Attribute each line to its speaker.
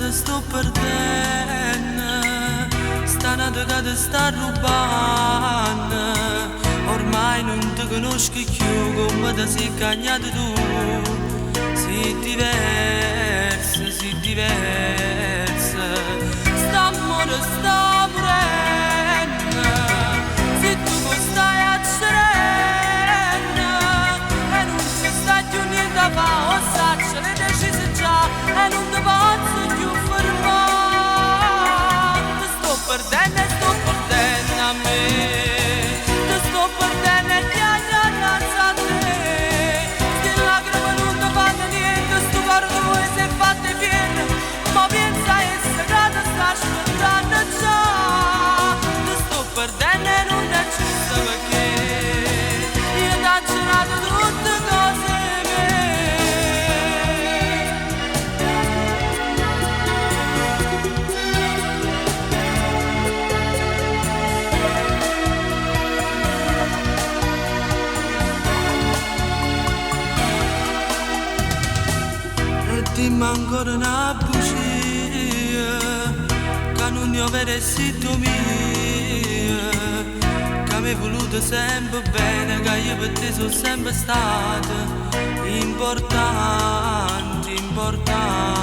Speaker 1: te sto perdendo, stanotte che ti sta rubando. Ormai non ti conosco più come ti sei cagnato tu. Sei diversa, sei diversa. St'amore sta morendo, se tu stai a serena e non ci sta più niente a fare, o saccia le decise già e non ti posso più fermare. Ti sto perdendo e sto perdendo a me, ti sto perdendo e ti agganazzo a te. Ste lacrime non ti fanno niente, sto cuore tuo si è fatto pieno, ma pensa a essa che ti sta aspettando già. Ti sto perdendo e non ti accesso perché io ti ho girato tutte cose mie. E dimmi ancora una bugia, che non io vedessi tu mia, che mi hai voluto sempre bene, che io per te sono sempre stata importante, importante.